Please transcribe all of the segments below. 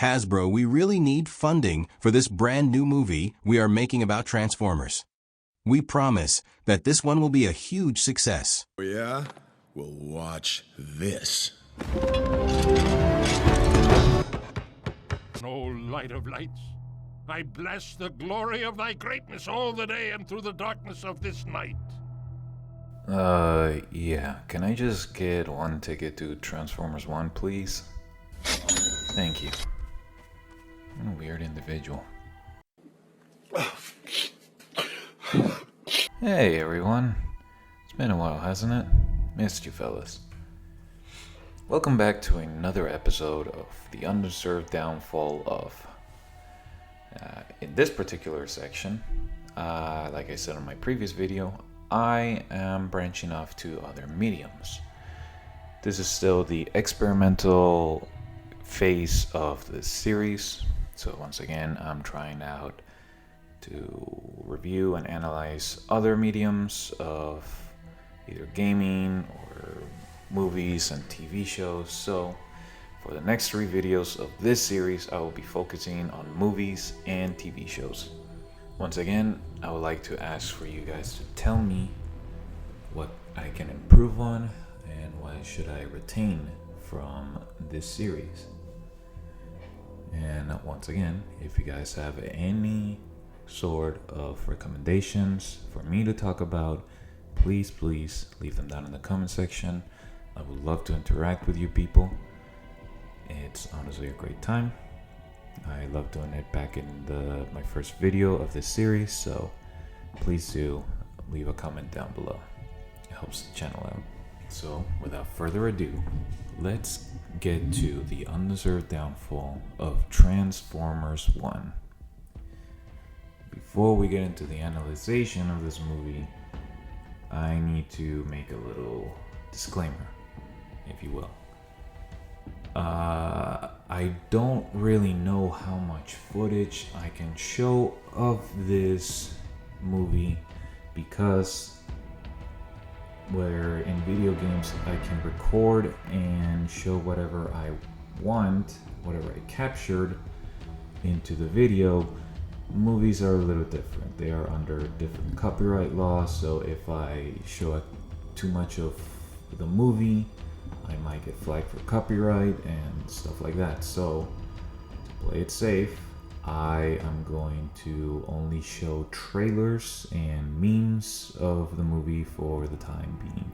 Hasbro, we really need funding for this brand new movie we are making about Transformers. We promise that this one will be a huge success. Oh yeah? Well, watch this. O light of lights, I bless the glory of thy greatness all the day and through the darkness of this night. Yeah. Can I just get one ticket to Transformers 1, please? Thank you. I'm a weird individual. Hey, everyone. It's been a while, hasn't it? Missed you, fellas. Welcome back to another episode of the Undeserved Downfall of. In this particular section, like I said in my previous video, I am branching off to other mediums. This is still the experimental phase of this series, so once again I'm trying out to review and analyze other mediums of either gaming or movies and TV shows. So for the next 3 videos of this series, I will be focusing on movies and TV shows. Once again, I would like to ask for you guys to tell me what I can improve on and what should I retain from this series. And once again, if you guys have any sort of recommendations for me to talk about, please leave them down in the comment section. I would love to interact with you people. It's honestly a great time. I love doing it back in my first video of this series, so please do leave a comment down below. It helps the channel out. So without further ado, let's get to the undeserved downfall of Transformers 1. Before we get into the analysis of this movie, I need to make a little disclaimer, if you will. I don't really know how much footage I can show of this movie, because where in video games I can record and show whatever I want, whatever I captured into the video, movies are a little different. They are under different copyright laws, so if I show too much of the movie, I might get flagged for copyright and stuff like that. So to play it safe, I am going to only show trailers and memes of the movie for the time being.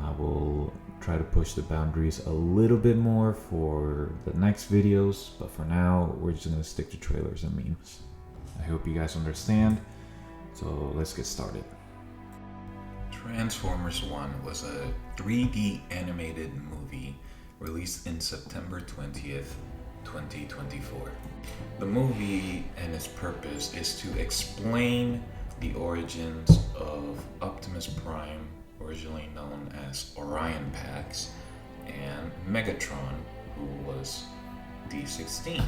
I will try to push the boundaries a little bit more for the next videos, but for now, we're just going to stick to trailers and memes. I hope you guys understand, so let's get started. Transformers 1 was a 3D animated movie released in September 20th, 2024. The movie and its purpose is to explain the origins of Optimus Prime, originally known as Orion Pax, and Megatron, who was D16.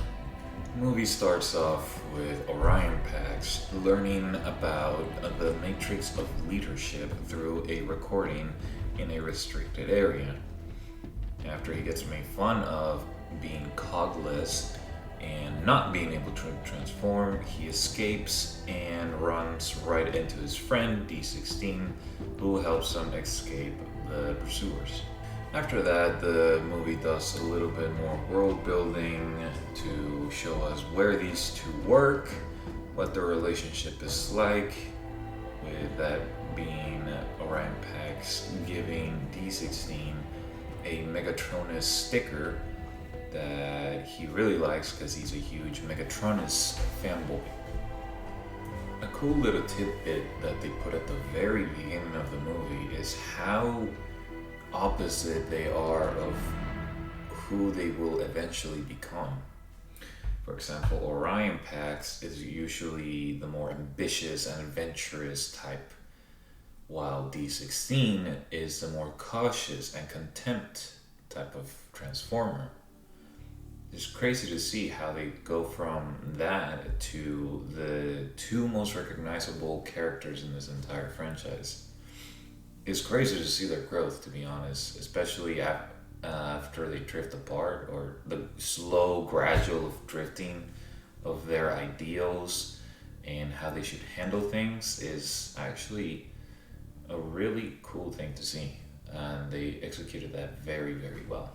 The movie starts off with Orion Pax learning about the matrix of leadership through a recording in a restricted area. After he gets made fun of being cogless and not being able to transform, he escapes and runs right into his friend D16, who helps him escape the pursuers. After that, the movie does a little bit more world building to show us where these two work, what their relationship is like, with that being Orion Pax giving D16 a Megatronus sticker that he really likes because he's a huge Megatronus fanboy. A cool little tidbit that they put at the very beginning of the movie is how opposite they are of who they will eventually become. For example, Orion Pax is usually the more ambitious and adventurous type, while D16 is the more cautious and contempt type of transformer. It's crazy to see how they go from that to the 2 most recognizable characters in this entire franchise. It's crazy to see their growth, to be honest, especially after they drift apart, or the slow, gradual drifting of their ideals and how they should handle things is actually a really cool thing to see. And they executed that very, very well.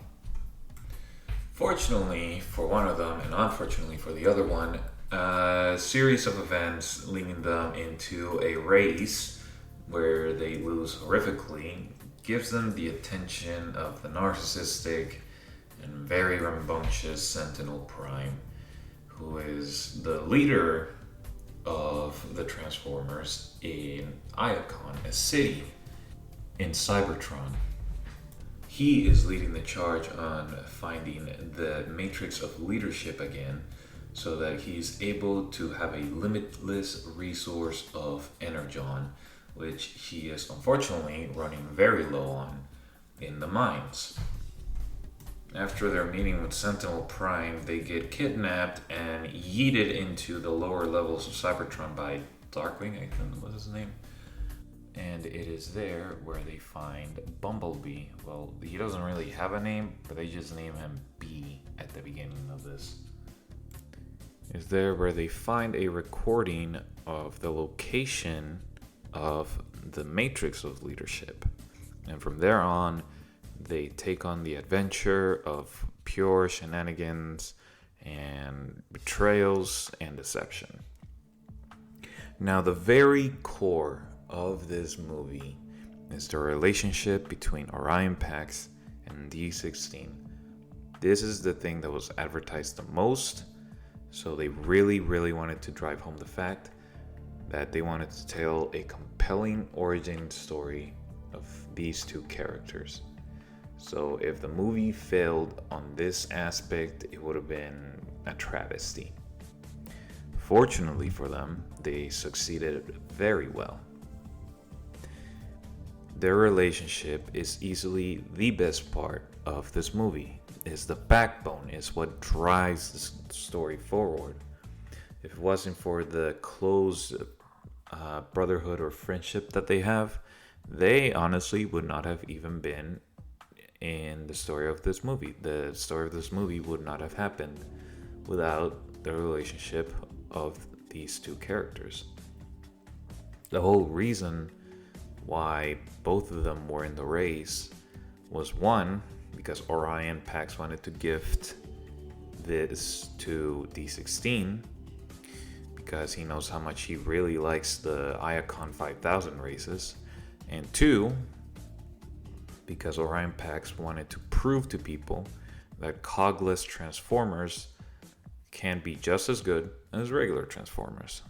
Fortunately for one of them, and unfortunately for the other one, a series of events leading them into a race where they lose horrifically gives them the attention of the narcissistic and very rambunctious Sentinel Prime, who is the leader of the Transformers in Iacon, a city in Cybertron. He is leading the charge on finding the matrix of leadership again, so that he's able to have a limitless resource of energon, which he is unfortunately running very low on in the mines. After their meeting with Sentinel Prime, they get kidnapped and yeeted into the lower levels of Cybertron by Darkwing, I think was his name. And it is there where they find Bumblebee. Well, he doesn't really have a name, but they just name him B at the beginning of this. Is there where they find a recording of the location of the Matrix of Leadership. And from there on, they take on the adventure of pure shenanigans and betrayals and deception. Now, the very core of this movie is the relationship between Orion Pax and D16. This is the thing that was advertised the most, so they really, really wanted to drive home the fact that they wanted to tell a compelling origin story of these two characters. So if the movie failed on this aspect, it would have been a travesty. Fortunately for them, they succeeded very well. Their relationship is easily the best part of this movie. It's the backbone, it's what drives the story forward. If it wasn't for the close brotherhood or friendship that they have, they honestly would not have even been in the story of this movie. The story of this movie would not have happened without the relationship of these two characters. The whole reason why both of them were in the race was, one, because Orion Pax wanted to gift this to D16 because he knows how much he really likes the Iacon 5000 races, and two, because Orion Pax wanted to prove to people that cogless Transformers can be just as good as regular Transformers.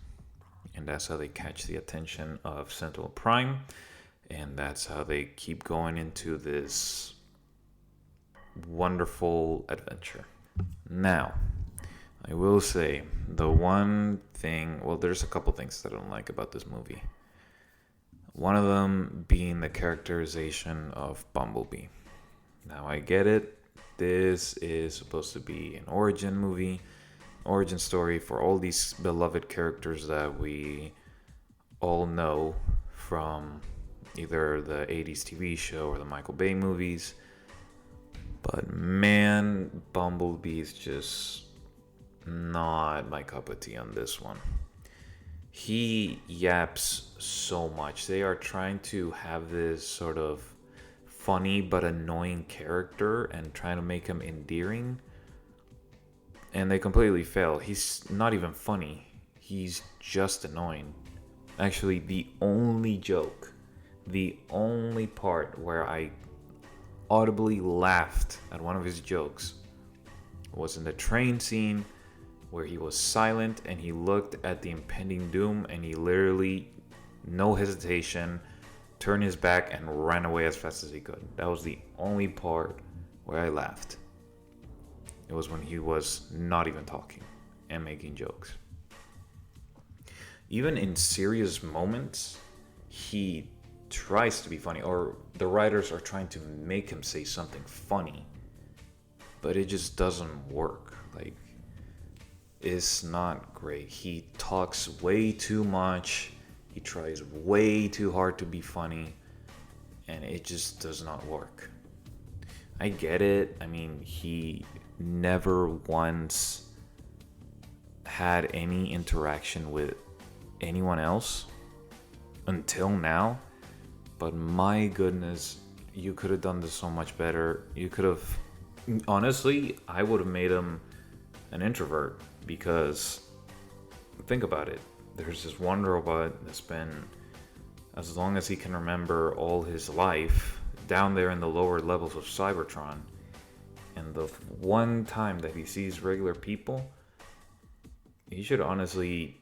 And that's how they catch the attention of Sentinel Prime, and that's how they keep going into this wonderful adventure. Now, I will say the one thing, well, there's a couple things that I don't like about this movie. One of them being the characterization of Bumblebee. Now, I get it. This is supposed to be an origin movie, origin story for all these beloved characters that we all know from either the 80s TV show or the Michael Bay movies. But man, Bumblebee is just not my cup of tea on this one. He yaps so much. They are trying to have this sort of funny but annoying character and trying to make him endearing. And they completely fail. He's not even funny. He's just annoying. Actually, the only part where I audibly laughed at one of his jokes was in the train scene where he was silent and he looked at the impending doom and he literally, no hesitation, turned his back and ran away as fast as he could. That was the only part where I laughed. It was when he was not even talking and making jokes. Even in serious moments, he tries to be funny, or the writers are trying to make him say something funny, but it just doesn't work. Like, it's not great. He talks way too much. He tries way too hard to be funny, and it just does not work. I get it. I mean, he never once had any interaction with anyone else until now. But my goodness, you could have done this so much better. You could have, honestly, I would have made him an introvert, because think about it. There's this one robot that's been, as long as he can remember, all his life down there in the lower levels of Cybertron. And the one time that he sees regular people, he should honestly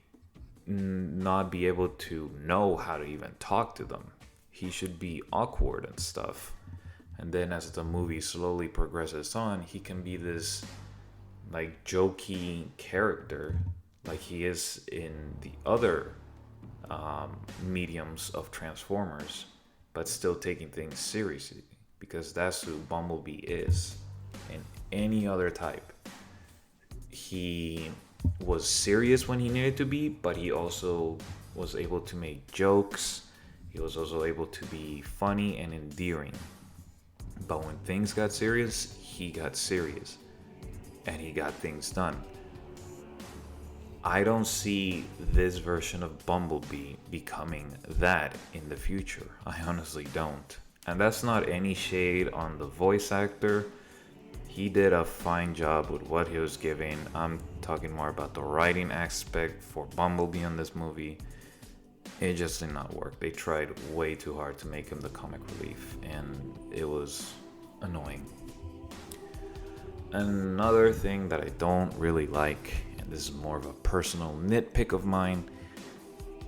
not be able to know how to even talk to them. He should be awkward and stuff. And then as the movie slowly progresses on, he can be this like jokey character like he is in the other mediums of Transformers, but still taking things seriously, because that's who Bumblebee is. In any other type, he was serious when he needed to be, but he also was able to make jokes. He was also able to be funny and endearing. But when things got serious, he got serious. And he got things done. I don't see this version of Bumblebee becoming that in the future. I honestly don't. And that's not any shade on the voice actor. He did a fine job with what he was giving. I'm talking more about the writing aspect for Bumblebee in this movie. It just did not work. They tried way too hard to make him the comic relief, and it was annoying. Another thing that I don't really like, and this is more of a personal nitpick of mine,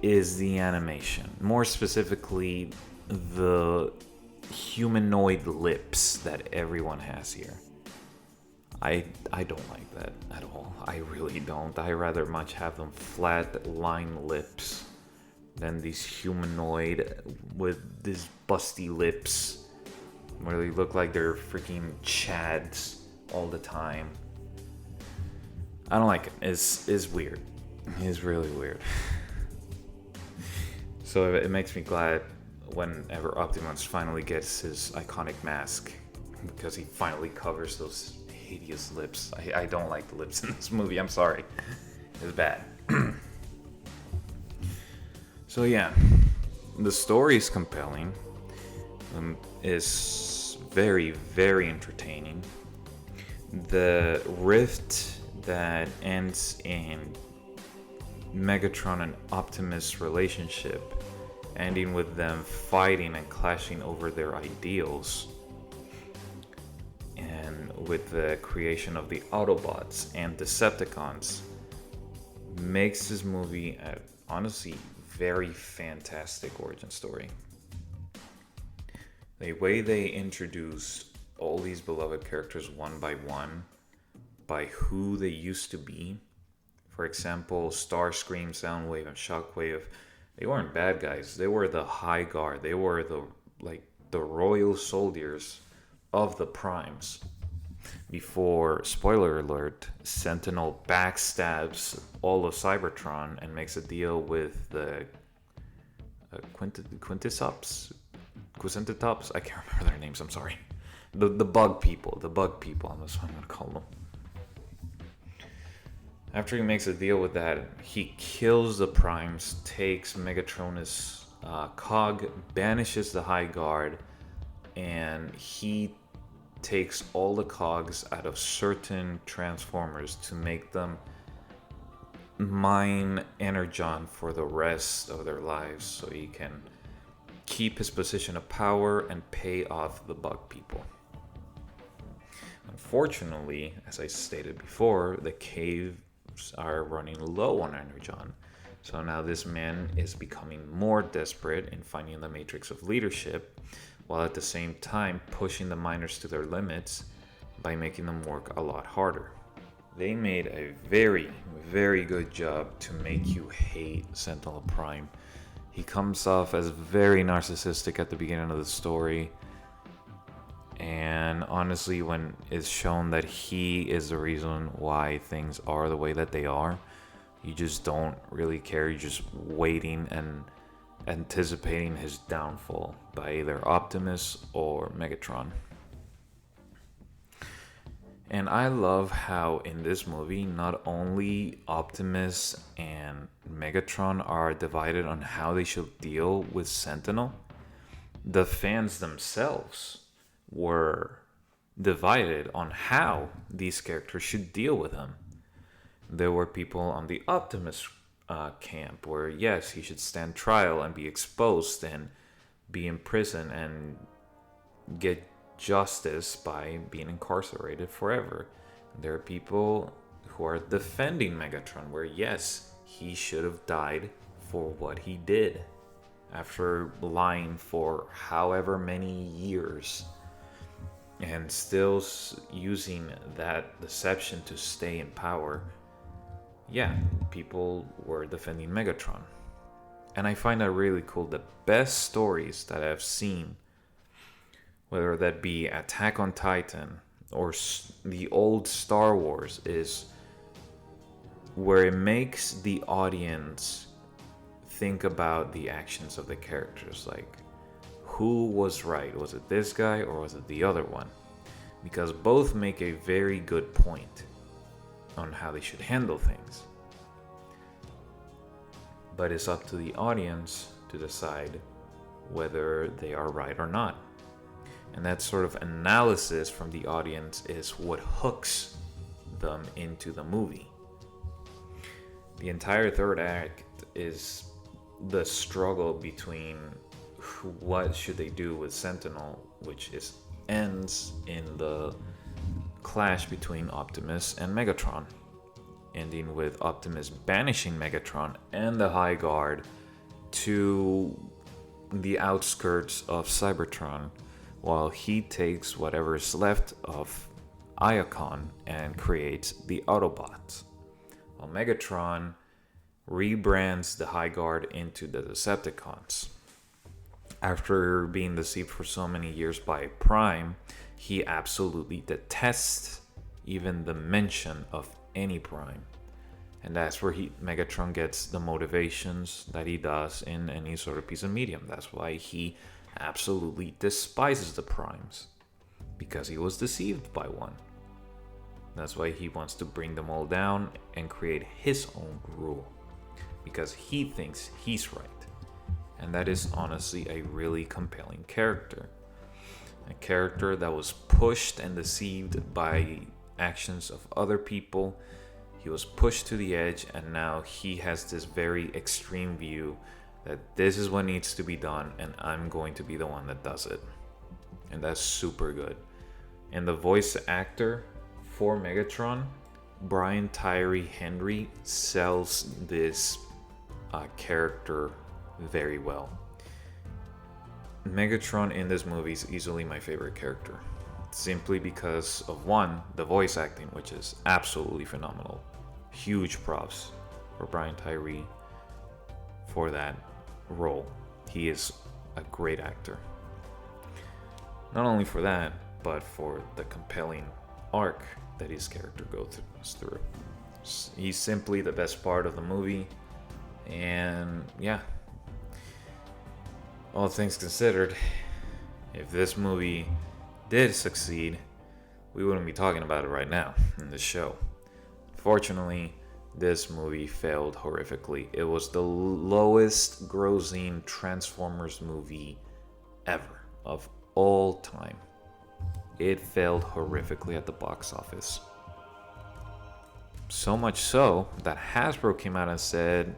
is the animation. More specifically, the humanoid lips that everyone has here. I don't like that at all. I really don't. I rather much have them flat line lips than these humanoid with these busty lips where they look like they're freaking chads all the time. I don't like it. It's weird. It's really weird. So it makes me glad whenever Optimus finally gets his iconic mask, because he finally covers those hideous lips. I don't like the lips in this movie. I'm sorry. It's bad. So yeah, the story is compelling. Is very, very entertaining. The rift that ends in Megatron and Optimus' relationship, ending with them fighting and clashing over their ideals, and with the creation of the Autobots and Decepticons, makes this movie a honestly very fantastic origin story. The way they introduce all these beloved characters one by one, by who they used to be. For example, Starscream, Soundwave, and Shockwave, they weren't bad guys. They were the High Guard. They were the royal soldiers of the Primes. Before, spoiler alert, Sentinel backstabs all of Cybertron and makes a deal with the Quintessence? I can't remember their names, I'm sorry. The bug people, that's what I'm gonna call them. After he makes a deal with that, he kills the Primes, takes Megatronus cog, banishes the High Guard, and he takes all the cogs out of certain Transformers to make them mine Energon for the rest of their lives, so he can keep his position of power and pay off the bug people. Unfortunately, as I stated before, the caves are running low on Energon. So now this man is becoming more desperate in finding the matrix of leadership, while at the same time pushing the miners to their limits by making them work a lot harder. They made a very, very good job to make you hate Sentinel Prime. He comes off as very narcissistic at the beginning of the story, and honestly, when it's shown that he is the reason why things are the way that they are, you just don't really care. You're just waiting and anticipating his downfall by either Optimus or Megatron. And I love how in this movie, not only Optimus and Megatron are divided on how they should deal with Sentinel, the fans themselves were divided on how these characters should deal with him. There were people on the Optimus camp where, yes, he should stand trial and be exposed and be in prison and get justice by being incarcerated forever. There are people who are defending Megatron where, yes, he should have died for what he did after lying for however many years and still using that deception to stay in power. Yeah, people were defending Megatron. And I find that really cool. The best stories that I've seen, whether that be Attack on Titan or the old Star Wars, is where it makes the audience think about the actions of the characters. Like, who was right? Was it this guy or was it the other one? Because both make a very good point on how they should handle things. But it's up to the audience to decide whether they are right or not. And that sort of analysis from the audience is what hooks them into the movie. The entire third act is the struggle between what should they do with Sentinel, which ends in the clash between Optimus and Megatron, ending with Optimus banishing Megatron and the High Guard to the outskirts of Cybertron, while he takes whatever is left of Iacon and creates the Autobots. While Megatron rebrands the High Guard into the Decepticons. After being deceived for so many years by Prime, he absolutely detests even the mention of any Prime. And that's where Megatron gets the motivations that he does in any sort of piece of medium. That's why he absolutely despises the Primes, because he was deceived by one. That's why he wants to bring them all down and create his own rule, because he thinks he's right. And that is honestly a really compelling character. A character that was pushed and deceived by actions of other people. He was pushed to the edge, and now he has this very extreme view that this is what needs to be done, and I'm going to be the one that does it. And that's super good. And the voice actor for Megatron, Brian Tyree Henry, sells this character very well. Megatron in this movie is easily my favorite character, simply because of one, the voice acting, which is absolutely phenomenal. Huge props for Brian Tyree for that role. He is a great actor. Not only for that, but for the compelling arc that his character goes through. He's simply the best part of the movie. And yeah, all things considered, if this movie did succeed, we wouldn't be talking about it right now in this show. Fortunately, this movie failed horrifically. It was the lowest grossing Transformers movie ever, of all time. It failed horrifically at the box office. So much so that Hasbro came out and said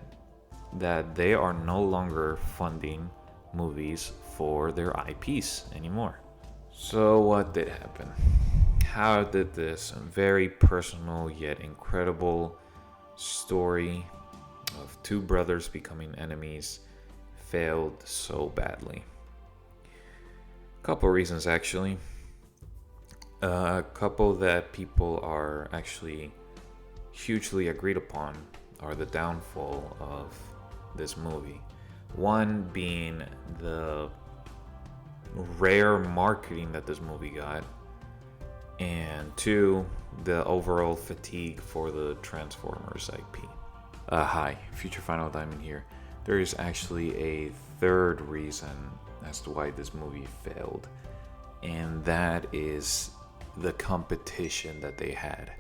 that they are no longer funding movies for their IPs anymore. So what did happen? How did this very personal yet incredible story of two brothers becoming enemies failed so badly? A couple reasons, actually. A couple that people are actually hugely agreed upon are the downfall of this movie. One being the rare marketing that this movie got, and two, the overall fatigue for the Transformers IP. Hi, Future Final Diamond here. There is actually a third reason as to why this movie failed, and that is the competition that they had.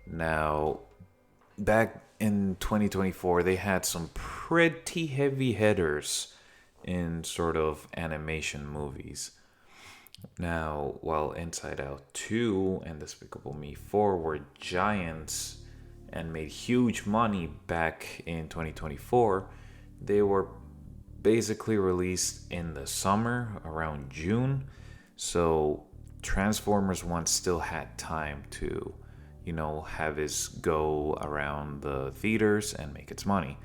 Now, back in 2024, they had some pretty heavy hitters in sort of animation movies. Now, while Inside Out 2 and Despicable Me 4 were giants and made huge money back in 2024, they were basically released in the summer around June. So Transformers 1 still had time to, have its go around the theaters and make its money.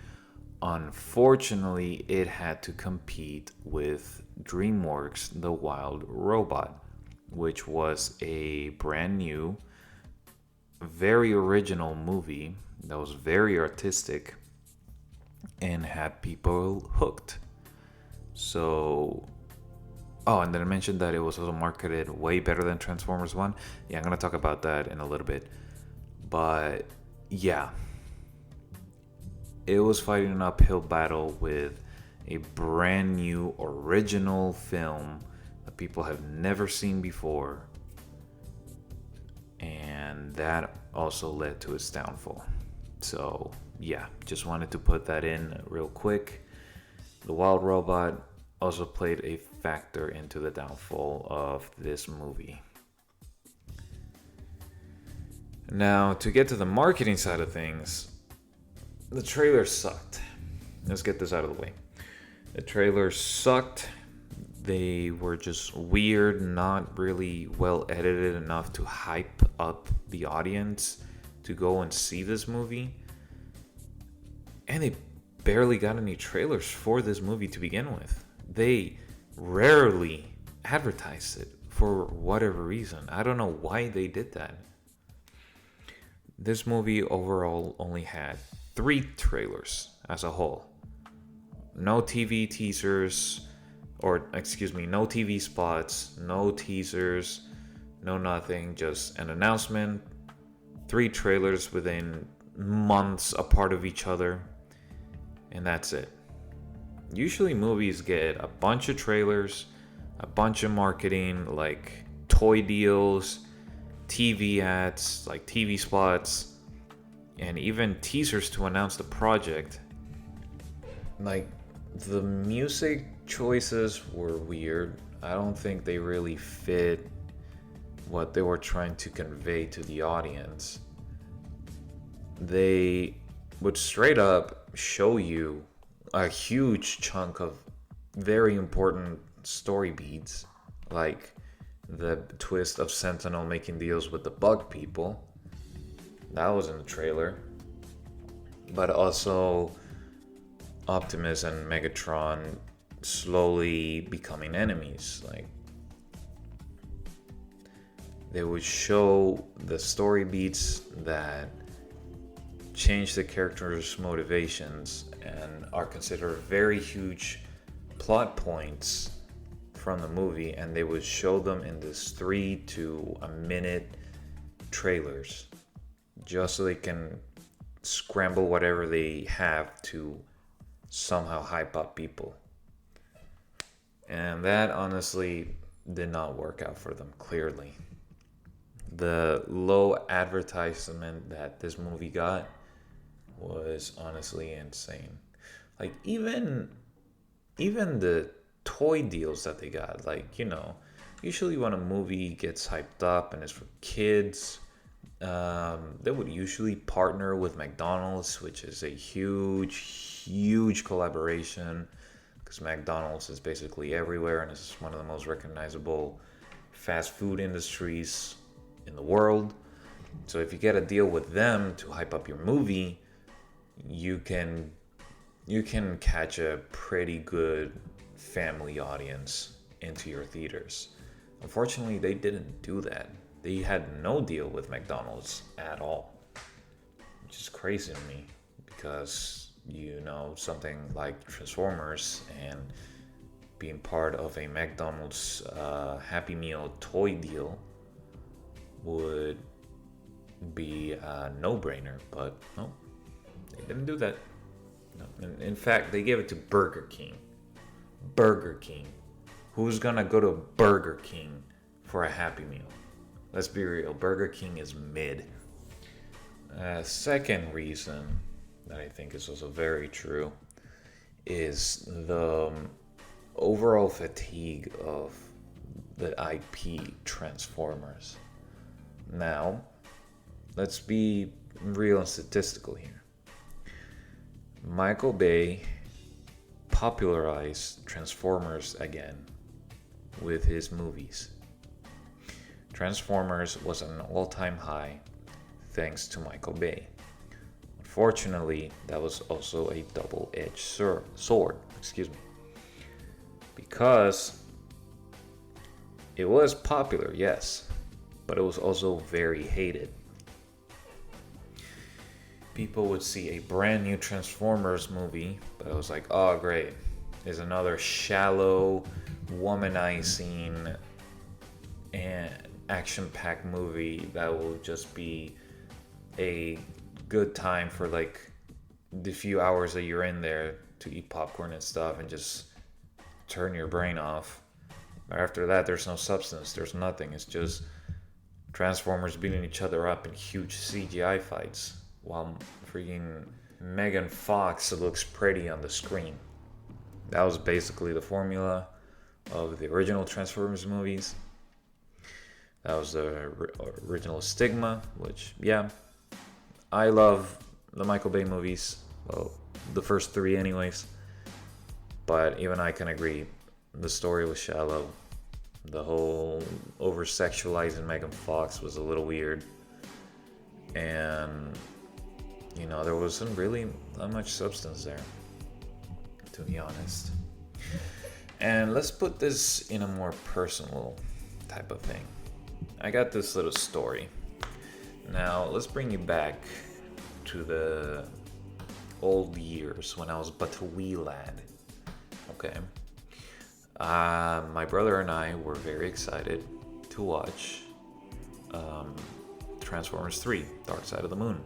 Unfortunately, it had to compete with DreamWorks' The Wild Robot, which was a brand new, very original movie that was very artistic and had people hooked. So, and then I mentioned that it was also marketed way better than Transformers 1. Yeah, I'm going to talk about that in a little bit. But, yeah. It was fighting an uphill battle with a brand new original film that people have never seen before. And that also led to its downfall. So, yeah, just wanted to put that in real quick. The Wild Robot also played a factor into the downfall of this movie. Now, to get to the marketing side of things, the trailer sucked. Let's get this out of the way. The trailer sucked. They were just weird, not really well edited enough to hype up the audience to go and see this movie. And they barely got any trailers for this movie to begin with. They rarely advertised it for whatever reason. I don't know why they did that. This movie overall only had 3 trailers as a whole. No TV teasers, no TV spots, no teasers, no nothing, just an announcement, 3 trailers within months apart of each other, and that's it. Usually movies get a bunch of trailers, a bunch of marketing, like toy deals, TV ads, like TV spots, and even teasers to announce the project. Like, the music choices were weird. I don't think they really fit what they were trying to convey to the audience. They would straight up show you a huge chunk of very important story beats, like the twist of Sentinel making deals with the bug people. That was in the trailer. But also Optimus and Megatron slowly becoming enemies. Like, they would show the story beats that change the characters' motivations and are considered very huge plot points from the movie, and they would show them in this 3 to a minute trailers just so they can scramble whatever they have to somehow hype up people. And that honestly did not work out for them, clearly. The low advertisement that this movie got was honestly insane. Like, even the toy deals that they got, like, usually when a movie gets hyped up and is for kids, they would usually partner with McDonald's, which is a huge collaboration, because McDonald's is basically everywhere and is one of the most recognizable fast food industries in the world. So if you get a deal with them to hype up your movie, you can catch a pretty good family audience into your theaters. Unfortunately, they didn't do that. They had no deal with McDonald's at all, which is crazy to me, because something like Transformers and being part of a McDonald's Happy Meal toy deal would be a no-brainer, but no, they didn't do that. No. In fact, they gave it to Burger King. Burger King. Who's gonna go to Burger King for a Happy Meal? Let's be real, Burger King is mid. Second reason that I think is also very true is the overall fatigue of the IP Transformers. Now, let's be real and statistical here. Michael Bay popularized Transformers again with his movies. Transformers was an all-time high thanks to Michael Bay. Unfortunately, that was also a double-edged sword, because it was popular, yes, but it was also very hated. People would see a brand new Transformers movie, but it was like, oh great, there's another shallow, womanizing, and action-packed movie that will just be a good time for like the few hours that you're in there to eat popcorn and stuff and just turn your brain off. But after that, there's no substance, there's nothing. It's just Transformers beating each other up in huge CGI fights while freaking Megan Fox looks pretty on the screen. That was basically the formula of the original Transformers movies. That was the original stigma, which, yeah, I love the Michael Bay movies. Well, the first three anyways. But even I can agree, the story was shallow. The whole over-sexualizing Megan Fox was a little weird. And, you know, there wasn't really that much substance there, to be honest. And let's put this in a more personal type of thing. I got this little story. Now, let's bring you back to the old years when I was but a wee lad. Okay. My brother and I were very excited to watch Transformers 3, Dark Side of the Moon.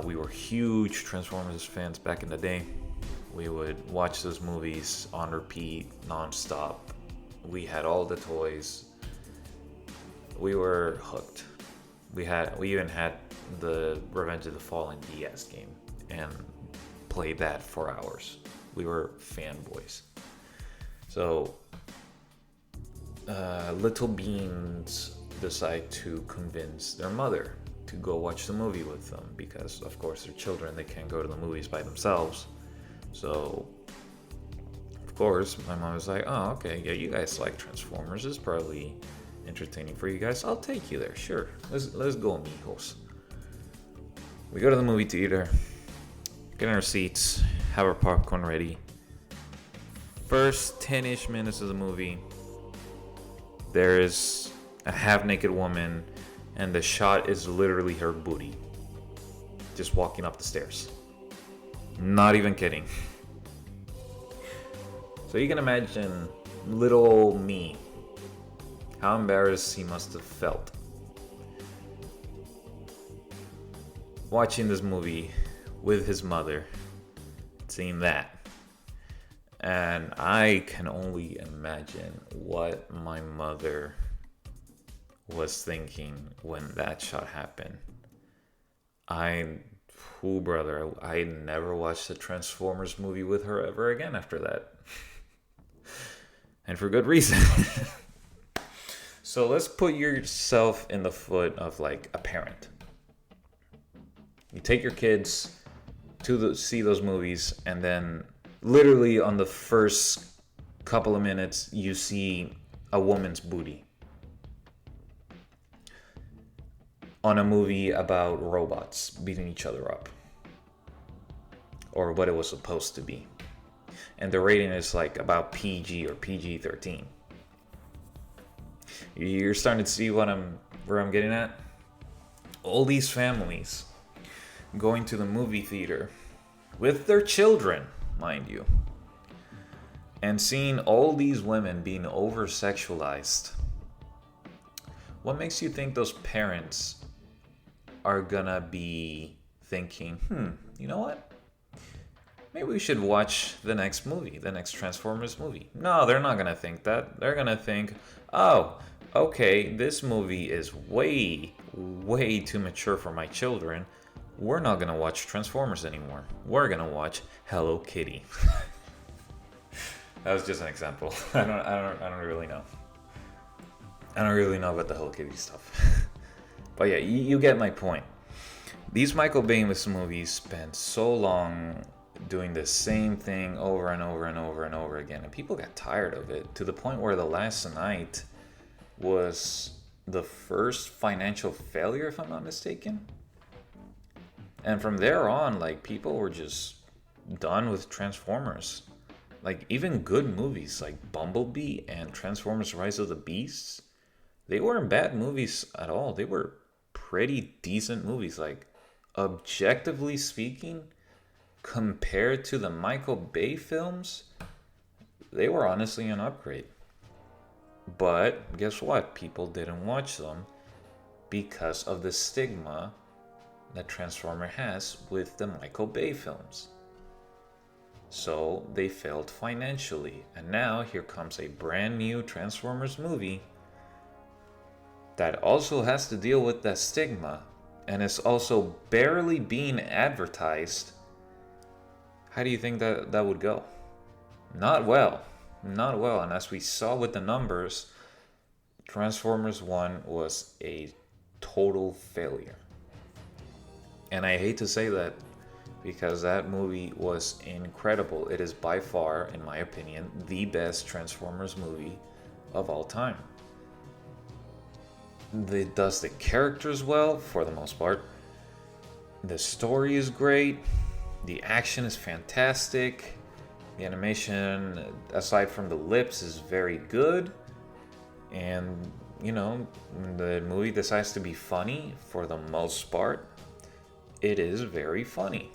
We were huge Transformers fans back in the day. We would watch those movies on repeat, non-stop. We had all the toys. We were hooked. We even had the Revenge of the Fallen DS game and played that for hours. We were fanboys. So, little beans decide to convince their mother to go watch the movie with them because, of course, they're children. They can't go to the movies by themselves. So, of course, my mom was like, oh, okay, yeah, you guys like Transformers. It's probably entertaining for you guys. I'll take you there, sure. Let's go, mijos. We go to the movie theater, get in our seats, have our popcorn ready. First 10-ish minutes of the movie, there is a half-naked woman, and the shot is literally her booty, just walking up the stairs. Not even kidding. So you can imagine little old me, how embarrassed he must have felt watching this movie with his mother, seeing that. And I can only imagine what my mother was thinking when that shot happened. I never watched a Transformers movie with her ever again after that. And for good reason. So let's put yourself in the foot of like a parent. You take your kids to see those movies, and then literally on the first couple of minutes, you see a woman's booty. On a movie about robots beating each other up. Or what it was supposed to be. And the rating is like about PG or PG-13. You're starting to see where I'm getting at? All these families going to the movie theater with their children, mind you, and seeing all these women being over-sexualized. What makes you think those parents are gonna be thinking, you know what? Maybe we should watch the next movie, the next Transformers movie. No, they're not gonna think that. They're gonna think, oh, okay, this movie is way, way too mature for my children. We're not gonna watch Transformers anymore. We're gonna watch Hello Kitty. That was just an example. I don't really know. I don't really know about the Hello Kitty stuff. But yeah, you get my point. These Michael Bay movies spent so long doing the same thing over and over and over and over again, and people got tired of it to the point where The Last Night was the first financial failure, if I'm not mistaken. And from there on, like, people were just done with Transformers. Like, even good movies like Bumblebee and Transformers Rise of the Beasts, they weren't bad movies at all. They were pretty decent movies. Like, objectively speaking, compared to the Michael Bay films, they were honestly an upgrade. But guess what? People didn't watch them because of the stigma that Transformer has with the Michael Bay films. So they failed financially. And now here comes a brand new Transformers movie that also has to deal with that stigma and is also barely being advertised. How do you think that would go? Not well. Not well. And as we saw with the numbers, Transformers 1 was a total failure. And I hate to say that because that movie was incredible. It is by far, in my opinion, the best Transformers movie of all time. It does the characters well, for the most part. The story is great. The action is fantastic. The animation, aside from the lips, is very good. And, you know, when the movie decides to be funny, for the most part, it is very funny.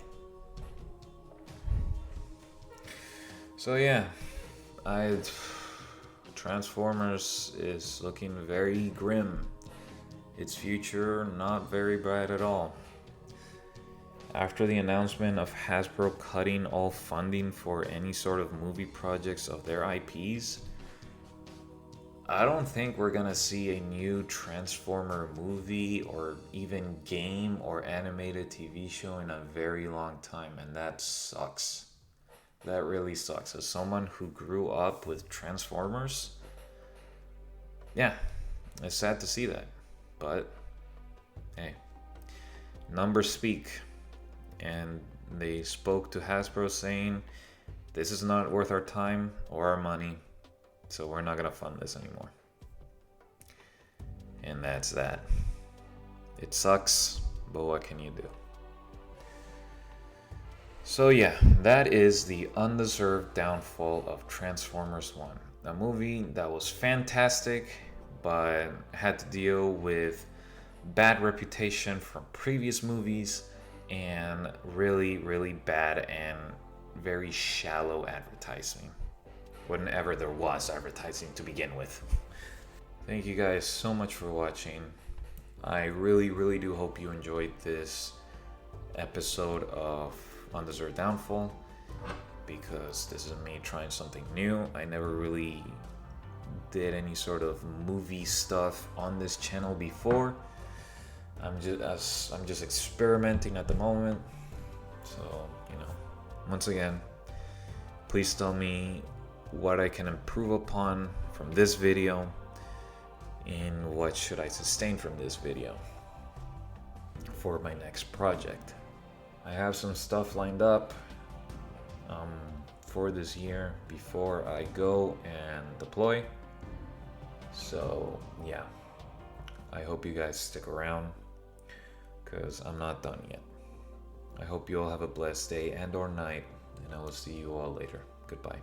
So yeah, Transformers is looking very grim. Its future not very bright at all. After the announcement of Hasbro cutting all funding for any sort of movie projects of their IPs, I don't think we're gonna see a new Transformer movie or even game or animated TV show in a very long time, and that sucks. That really sucks. As someone who grew up with Transformers, yeah, it's sad to see that. But hey, numbers speak. And they spoke to Hasbro saying, this is not worth our time or our money, so we're not gonna fund this anymore. And that's that. It sucks, but what can you do? So yeah, that is the undeserved downfall of Transformers 1. A movie that was fantastic, but had to deal with bad reputation from previous movies and really, really bad and very shallow advertising. Whenever there was advertising to begin with. Thank you guys so much for watching. I really, really do hope you enjoyed this episode of Undeserved Downfall, because this is me trying something new. I never really did any sort of movie stuff on this channel before. I'm just experimenting at the moment. So, you know, once again, please tell me what I can improve upon from this video and what should I sustain from this video for my next project. I have some stuff lined up for this year before I go and deploy. So yeah, I hope you guys stick around because I'm not done yet. I hope you all have a blessed day and or night, and I will see you all later. Goodbye.